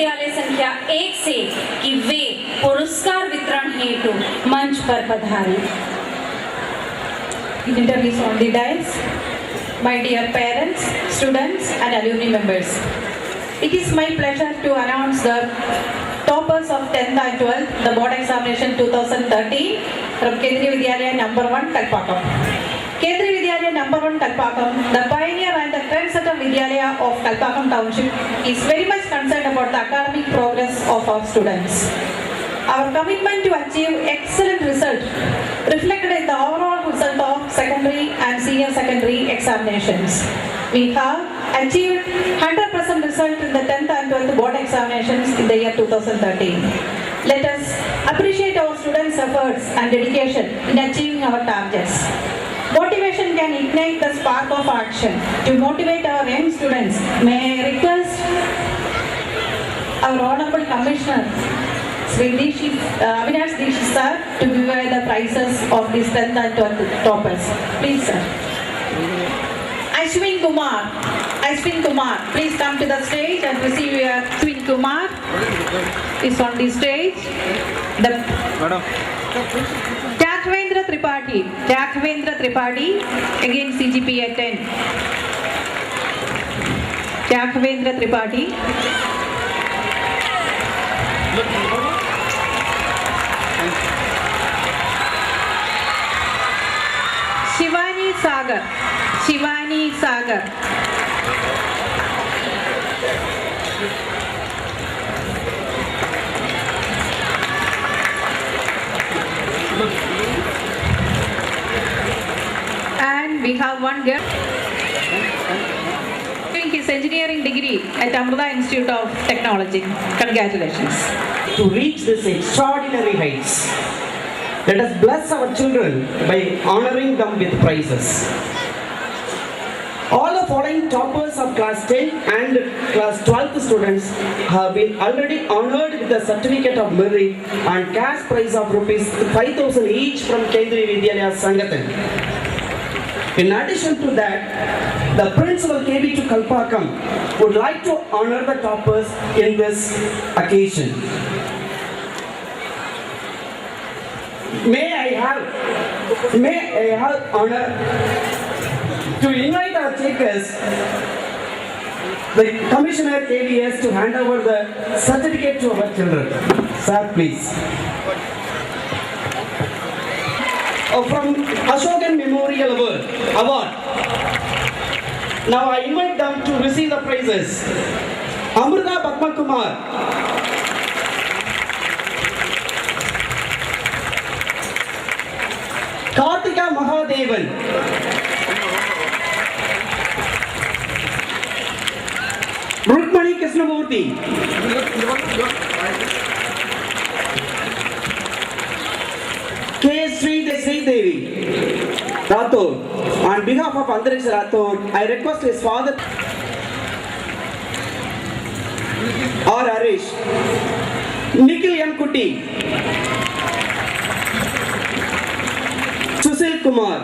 विद्यालय संख्या 1 से कि वे पुरस्कार वितरण हेतु मंच पर पधारें। Dignitaries on the dais, my dear parents, students and alumni members. It is my pleasure to announce the toppers of 10th and 12th, the board examination 2013 from Kendriya Vidyalaya number 1 Kalpakam. Kendriya Vidyalaya number 1 Kalpakam, the pioneer and the trendsetter Vidyalaya of Kalpakam township is very much concerned about the academic progress of our students. Our commitment to achieve excellent result reflected in the overall result of secondary and senior secondary examinations. We have achieved 100% result in the 10th and 12th board examinations in the year 2013. Let us appreciate our students' efforts and dedication in achieving our targets. Motivation can ignite the spark of action. To motivate our young students, may I request our Honorable Commissioner, Sri Avinash Dikshit sir, to give away the prizes of these 10th and 12th toppers. Please, sir. Ashwin Kumar, please come to the stage and receive your Ashwin Kumar is on the stage. Jagvendra Tripathi, again CGPA 10. Jagvendra Tripathi. Shivani Sagar. And we have one girl doing his engineering degree at Amrita Institute of Technology. Congratulations. To reach this extraordinary heights, let us bless our children by honoring them with prizes. All the following toppers of class 10 and class 12 students have been already honored with the certificate of merit and cash prize of rupees 5,000 each from Kendriya Vidyalaya Sangathan. In addition to that, the principal KB2 Kalpakam would like to honor the toppers in this occasion. May I have honor to invite our takers, the Commissioner KVS, to hand over the certificate to our children. Sir, please. From Ashokan Memorial Award. Now I invite them to receive the prizes. Amrita Padma Kumar. Kartika Mahadevan. Rukmani Krishnamurthy. K. Sri Devi Rathod. On behalf of Andarish Rathod, I request his father or Harish. Nikhil M. Kuti. Sushil Kumar.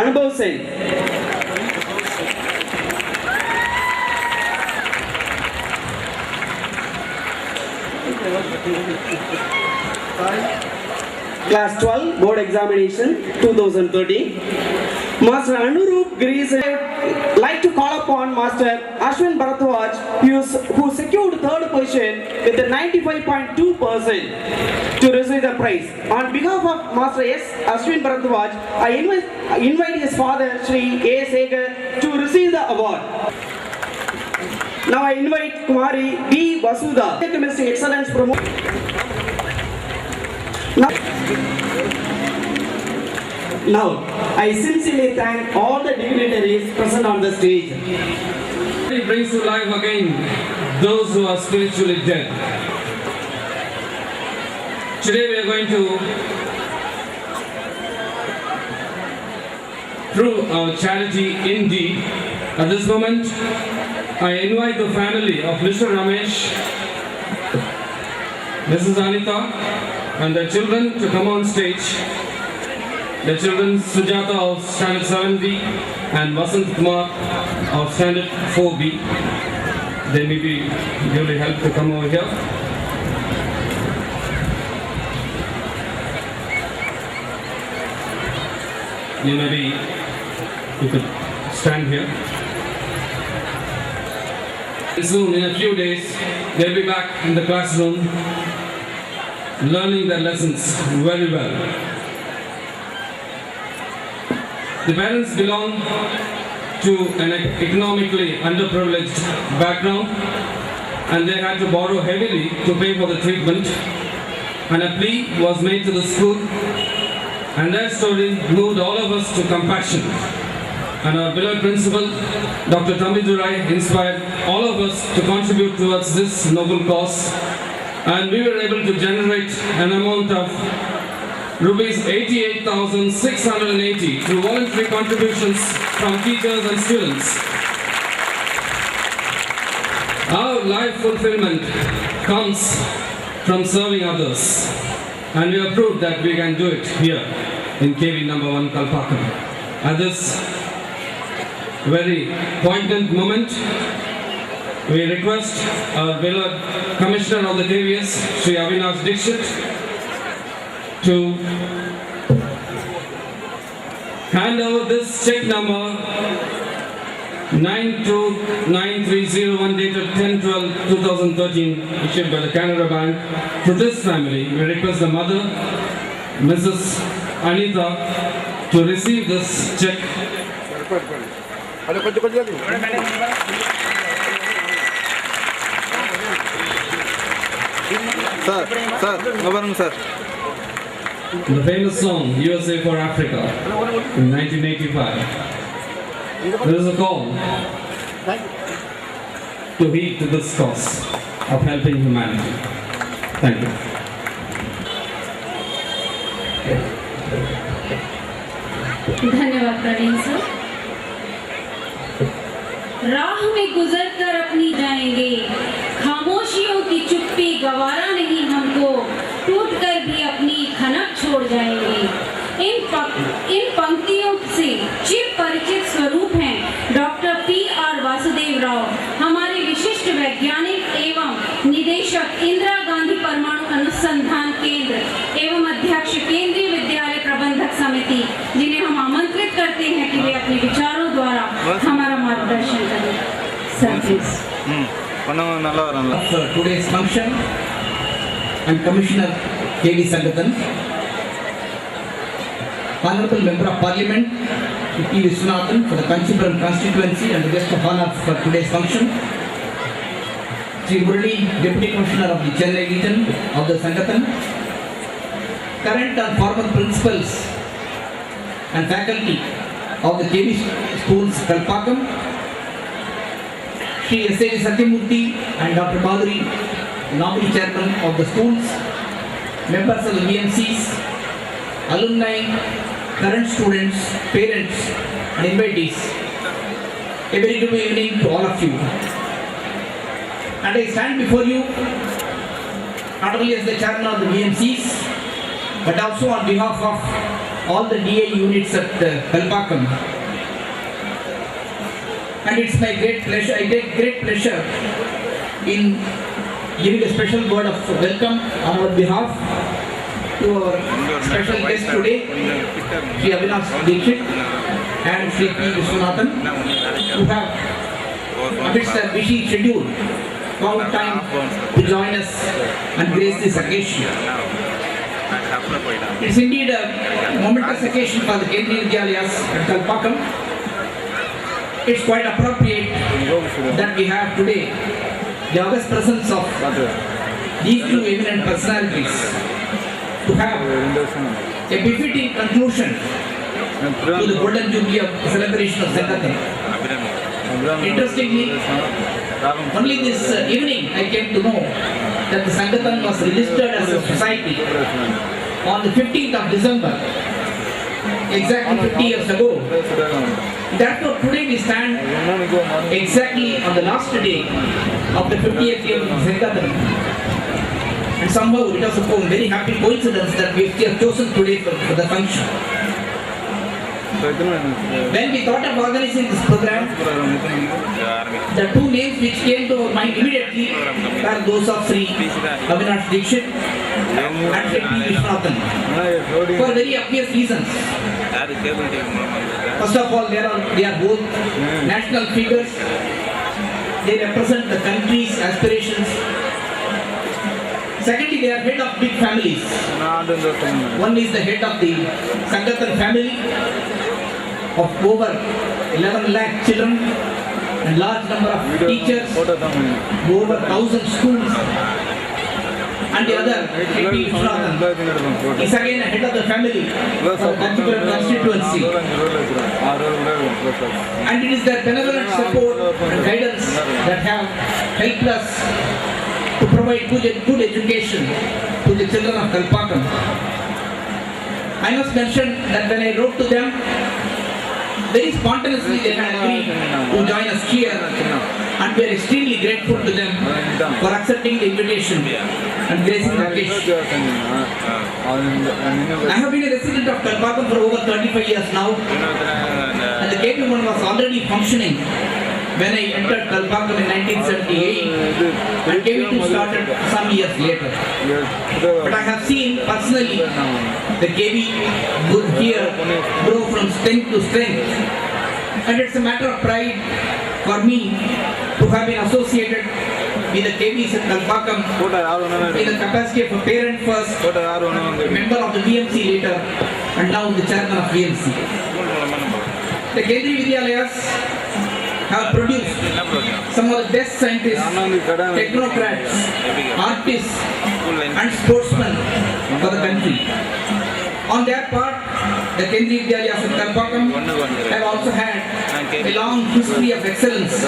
Anubhav Sen. Class 12 board examination 2013. Master Anurup Grease would like to call upon Master Ashwin Bharadwaj, who secured third position with 95.2% to receive the prize. On behalf of Master S. Ashwin Bharadwaj, I invite his father Sri A. Segar to receive the award. Now I invite Kumari B. Vasudha, Chemistry Excellence Promoter. Now, I sincerely thank all the dignitaries present on the stage. It brings to life again those who are spiritually dead. Today we are going to, through our charity indeed, at this moment, I invite the family of Mr. Ramesh, Mrs. Anita, and their children to come on stage the children Sujata of Standard 7B and Vasant Kumar of Standard 4B. They may be duly helped to come over here. You could stand here. Soon, in a few days, they'll be back in the classroom learning their lessons very well. The parents belong to an economically underprivileged background and they had to borrow heavily to pay for the treatment, and a plea was made to the school, and their story moved all of us to compassion. And our beloved principal, Dr. Thambidurai, inspired all of us to contribute towards this noble cause, and we were able to generate an amount of Rupees 88,680 through voluntary contributions from teachers and students. Our life fulfillment comes from serving others, and we have proved that we can do it here in KV number 1 Kalpakkam. At this very poignant moment, we request our beloved Commissioner of the KVS, Sri Avinash Dixit, to hand over this check number 929301 dated 10/12/2013 issued by the Canara Bank to this family. We request the mother, Mrs. Anita, to receive this check. Sir. The famous song USA for Africa in 1985. There is a call to heed to this cause of helping humanity. Thank you. धन्यवाद Praveen sir. राह में गुजर कर अपनी जाएंगे, खामोशियों की चुप्पी गवारा नहीं हमको, टूट कर भी अपनी खनक छोड़ जाएंगे। इन पंक्तियों से चिर परिचित स्वरूप हैं डॉक्टर P.R. वासुदेव राव, हमारे विशिष्ट वैज्ञानिक एवं निदेशक इंदिरा गांधी परमाणु अनुसंधान केंद्र एवं अध्यक्ष केंद्रीय विद्यालय प्रबंधक समिति, जिन्हें हम आमंत्रित करते हैं कि वे अपने विचारों द्वारा हमारा मार्गदर्शन करें। Sir please. For today's function, I'm Commissioner K.V. Sangathan. Honorable Member of Parliament, P. Viswanathan for the Kanchipuram constituency and the guest of honor for today's function. Sri Murali, Deputy Commissioner of the Chennai region of the Sangathan. Current and former principals and faculty of the KV schools Kalpakkam. Sri S.A.D. Satyamurthy and Dr. Madhuri, nominee chairman of the schools, members of the VMCs, alumni, current students, parents and invitees. A very good evening to all of you. And I stand before you not only as the chairman of the VMCs, but also on behalf of all the DA units at Kalpakkam. And it's my great pleasure, I take great pleasure in giving a special word of welcome on our behalf to our special guest today, Sri Avinash Dixit and Sri P. Viswanathan, who have amidst their busy schedule found time to join us and grace this occasion. It's indeed a momentous occasion for the Kendriya Vidyalayas at Kalpakkam. It's quite appropriate that we have today the august presence of these two eminent personalities to have a befitting conclusion to the golden jubilee of the celebration of Sangathan. Interestingly, only this evening I came to know that the Sangathan was registered as a society on the 15th of December, exactly 50 years ago. Therefore, today we stand exactly on the last day of the 50th year of Sangathan. And somehow it was a very happy coincidence that we have chosen today for the function. When we thought of organizing this program, the two names which came to our mind immediately were those of Sri Avinash Dixit and Sri P. Vishwanathan, for very obvious reasons. First of all, they are both national figures. They represent the country's aspirations. Secondly, they are head of big families. One is the head of the Sangathan family of over 11 lakh children and large number of teachers, over 1,000 schools. And the other, P. Vishwanathan, is again a head of the family of Kanchipuram constituency. And it is their benevolent support and guidance that have helped us to provide good education to the children of Kalpakam. I must mention that when I wrote to them, very spontaneously they had agreed to join us here, and we are extremely grateful to them for accepting the invitation and gracing the occasion. I have been a resident of Kalpakam for over 35 years now, and the KP1 was already functioning when I entered Kalpakam in 1978, and KV2 started some years later. But I have seen personally the KV here grow from strength to strength, and it's a matter of pride for me to have been associated with the KVs at Kalpakam in the capacity of a parent first, member of the VMC later, and now the chairman of VMC. The Kendriya Vidyalayas have produced some of the best scientists, technocrats, artists and sportsmen for the country. On their part, the Kendriya Vidyalayas at Kalpakam have also had a long history of excellence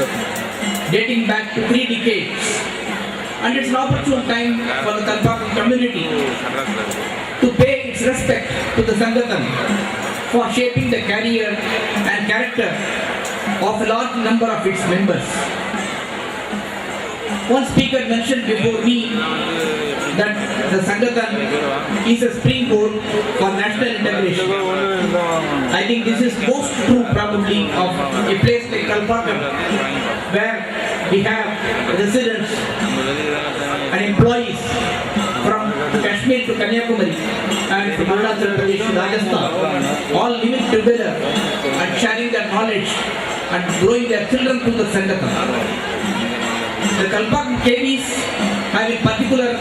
dating back to 3 decades. And it's an opportune time for the Kalpakam community to pay its respect to the Sangathan for shaping the career and character of a large number of its members. One speaker mentioned before me that the Sangathan is a springboard for national integration. I think this is most true probably of a place like Kalpakam, where we have residents and employees from Kashmir to Kanyakumari and from Arunachal Pradesh to Rajasthan, all living together and sharing their knowledge and growing their children through the Sangathan. The Kalpakam KVs have in particular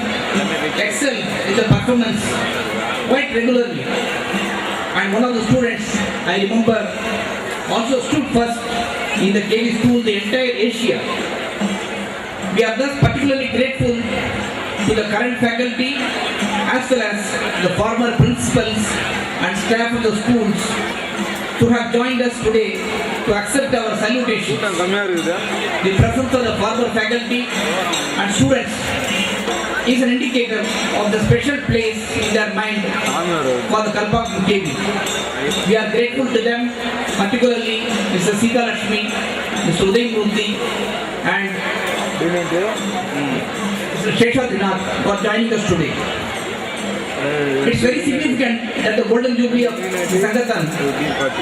excelled in the performance quite regularly. And one of the students, I remember, also stood first in the KV school the entire Asia. We are thus particularly grateful to the current faculty as well as the former principals and staff of the schools to have joined us today to accept our salutation. The presence of the former faculty and students is an indicator of the special place in their mind for the Kalpakam KV. We are grateful to them, particularly Mr. Sita Lakshmi, Mr. Uday Murthy and Mr. Sheshadinath for joining us today. It's very significant that the Golden Jubilee of Sangathan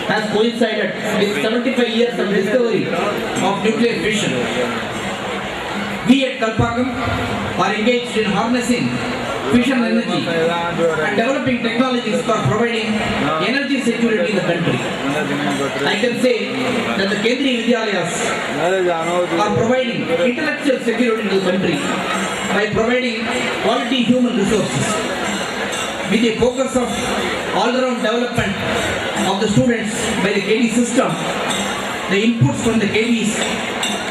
has coincided with 75 years of discovery of nuclear fission. We at Kalpakam are engaged in harnessing fission energy and developing technologies for providing energy security in the country. I can say that the Kendriya Vidyalayas are providing intellectual security to the country by providing quality human resources. With the focus of all-round development of the students by the KV system, the inputs from the KVs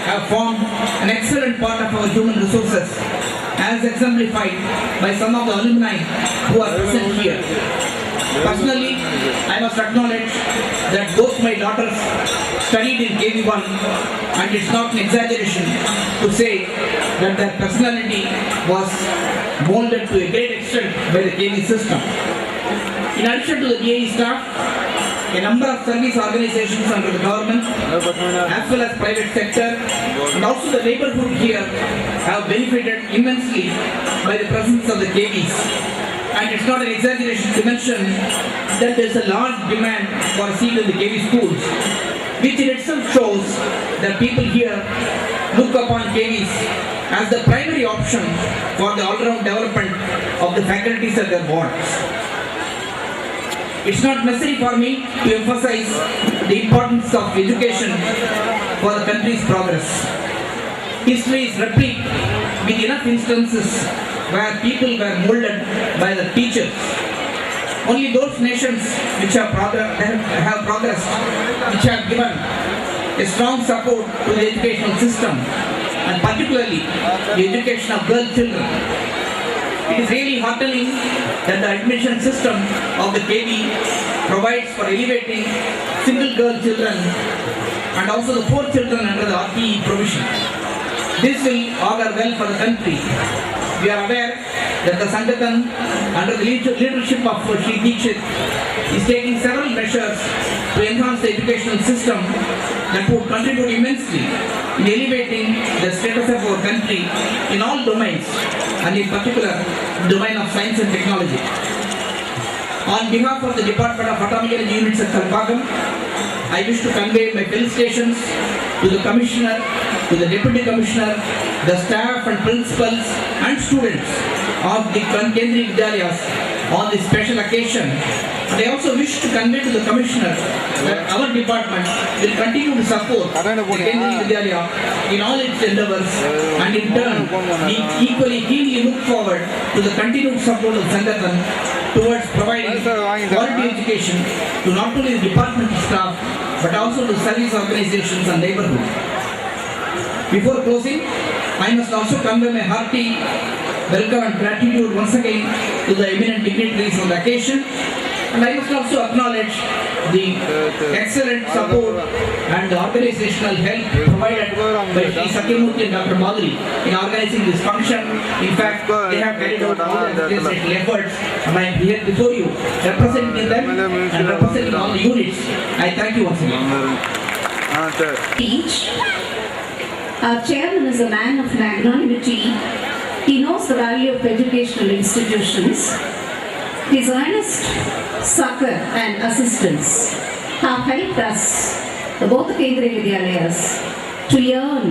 have formed an excellent part of our human resources, as exemplified by some of the alumni who are present here. Personally, I must acknowledge that both my daughters studied in KV1, and it's not an exaggeration to say that their personality was molded to a great extent by the KV system. In addition to the DAE staff, a number of service organizations under the government, as well as private sector, and also the neighborhood here have benefited immensely by the presence of the KVs. And it's not an exaggeration to mention that there's a large demand for a seat in the KV schools, which in itself shows that people here look upon KVs as the primary option for the all-round development of the faculties and their boards. It's not necessary for me to emphasize the importance of education for the country's progress. History is replete with enough instances where people were molded by the teachers. Only those nations which have progressed, which have given a strong support to the educational system, and particularly the education of girl children. It is really heartening that the admission system of the KV provides for elevating single girl children and also the poor children under the RTE provision. This will augur well for the country. We are aware that the Sangathan, under the leadership of Shri Dikshit, is taking several measures to enhance the educational system that would contribute immensely in elevating the status of our country in all domains, and in particular the domain of science and technology. On behalf of the Department of Atomic Energy Units at Kalpagam, I wish to convey my felicitations to the Commissioner, to the Deputy Commissioner, the staff and principals and students of the Kendriya Vidyalayas on this special occasion. And I also wish to convey to the Commissioner that our department will continue to support the Kendriya Vidyalaya in all its endeavors, and in turn we equally keenly look forward to the continued support of Sangathan towards providing quality education to not only the department staff but also to service organizations and neighborhoods. Before closing, I must also convey my hearty welcome and gratitude once again to the eminent dignitaries on the occasion, and I must also acknowledge the excellent support and the organizational help provided by Shri Satyamurthy and Dr. Madhuri in organizing this function. In fact, they have carried out all the necessary efforts, and I am here before you representing them and representing all the units. I thank you once again. Teach. Our chairman is a man of magnanimity. He knows the value of educational institutions. His earnest succor and assistance have helped us, both the Kendriya Vidyalayas, to earn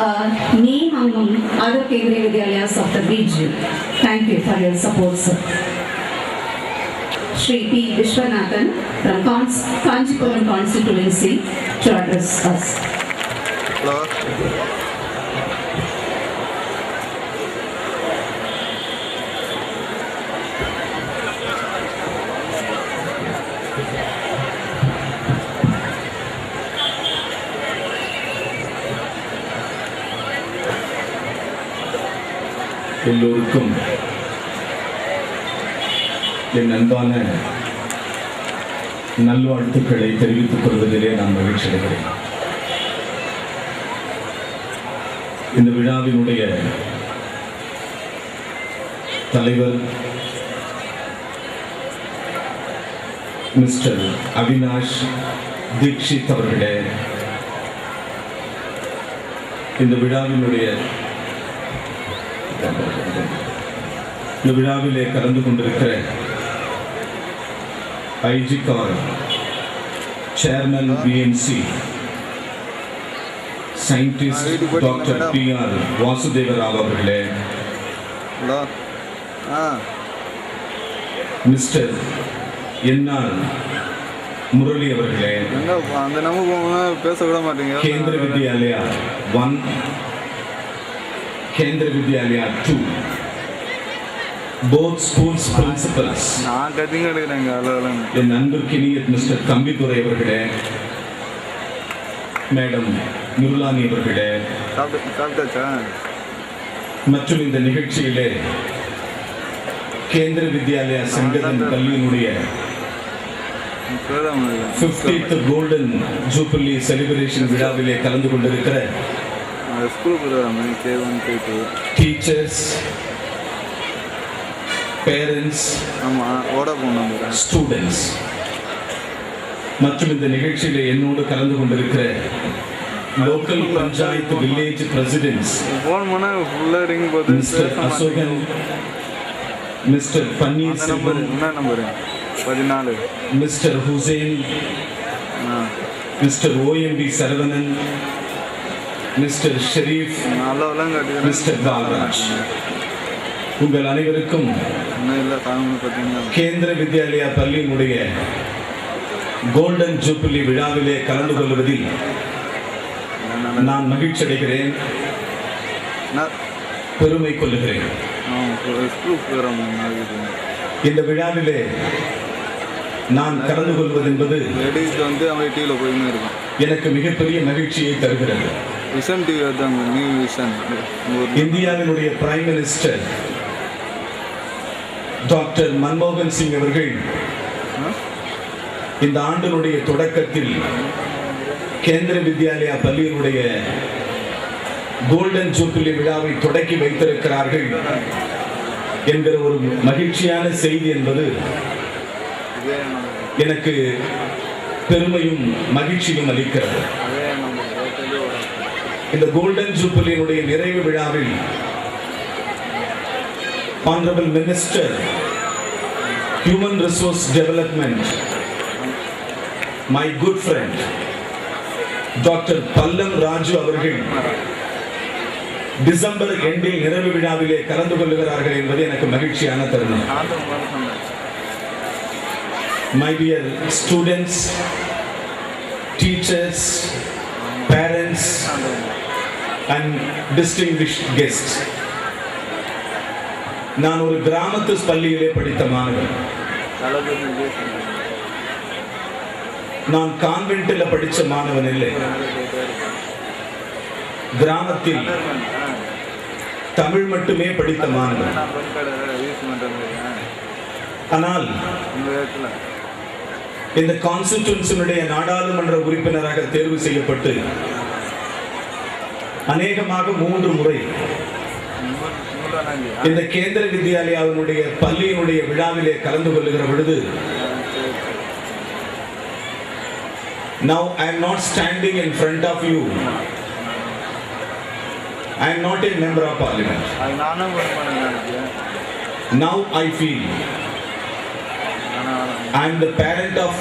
a name among other Kendriya Vidyalayas of the region. Thank you for your support, sir. Shri P. Vishwanathan from Kanchipuram constituency to address us. Hello. எல்லோருக்கும் என் அன்பான நல்வாழ்த்துக்களை தெரிவித்துக் கொள்வதிலே நான் மகிழ்ச்சி அடைகிறேன். இந்த விழாவினுடைய தலைவர் mister Avinash Dikshit அவர்களே, இந்த விழாவிலே கலந்து கொண்டிருக்கிற IGCAR chairman BMC scientist doctor PR Vasudevarao அவர்களே, மிஸ்டர் என்ஆர் முரளி அவர்களே, கேந்திர வித்யாலயா 1, கேந்திர வித்யாலயா 2, both schools principals, என் அன்பிற்கினிய மிஸ்டர் தம்பிதுரை அவர்களே, மேடம் நிருலானி அவர்களே, மற்றும் இந்த நிகழ்ச்சியிலே கேந்திர வித்யாலயா சங்கதன் கல்வியினுடைய 50th கோல்டன் ஜூபிலி செலிப்ரேஷன் விழாவிலே கலந்து கொண்டிருக்கிற டீச்சர்ஸ், பேரண்ட்ஸ், ஸ்டூடெண்ட்ஸ் மற்றும் இந்த நிகழ்ச்சியிலே என்னோடு கலந்து கொண்டிருக்கிற local panchayat village presidents mister Asokan, mister Panneer அந்த நம்பர் செல்வம், என்ன number 14 mister Hussain, mister OMP Saravanan, mister Sharif, நல்ல விலங்கு மிஸ்டர் பாலராஜ், உங்கள் அனைவருக்கும் இன்னும் இல்லை தாங்க பார்த்தீங்கன்னா கேந்திர வித்யாலயா பள்ளியினுடைய கோல்டன் ஜூபிலி விழாவிலே கலந்து கொள்வதில் நான் மகிழ்ச்சி அடைகிறேன், பெருமை கொள்ளுகிறேன். ஸ்கூல் ப்ரோக்ராம் இந்த விழாவிலே நான் கலந்து கொள்வது என்பது லேடிஸ் வந்து அவங்க டிவியில் போயின்னு இருக்கும். எனக்கு மிகப்பெரிய மகிழ்ச்சியை தருகிறது. விஷன் டிவி வருதாங்க, நியூ விஷன். இந்தியாவினுடைய பிரைம் மினிஸ்டர் டாக்டர் மன்மோகன் சிங் அவர்கள் இந்த ஆண்டினுடைய தொடக்கத்தில் கேந்திர வித்யாலயா பள்ளியினுடைய கோல்டன் ஜூபிலி விழாவை தொடக்கி வைத்திருக்கிறார்கள் என்கிற ஒரு மகிழ்ச்சியான செய்தி என்பது எனக்கு பெருமையும் மகிழ்ச்சியும் அளிக்கிறது. இந்த கோல்டன் ஜூபிலியினுடைய நிறைவு விழாவில் Honorable Minister Human Resource Development, my good friend Dr. Pallam Raju அவர்கள் டிசம்பர் எண்டில் நிறைவு விழாவிலே கலந்து கொள்கிறார்கள் என்பது எனக்கு மகிழ்ச்சியான தருணம். My dear students, teachers, parents and distinguished guests, நான் ஒரு கிராமத்து பள்ளியிலே படித்த மாணவன். நான் கான்வென்ட்டில் படித்த மாணவன் இல்லை. கிராமத்தில் தமிழ் மட்டுமே படித்த மாணவன். ஆனால் இந்த கான்ஸ்டிடியூன்சியினுடைய நாடாளுமன்ற உறுப்பினராக தேர்வு செய்யப்பட்டு அநேகமாக 3 முறை இந்த கேந்திர வித்யாலயாவினுடைய பள்ளியினுடைய விழாவிலே கலந்து கொள்ளுகிற பொழுது, now I am not standing in front of you. I am not a member of parliament. Now I feel I am the parent of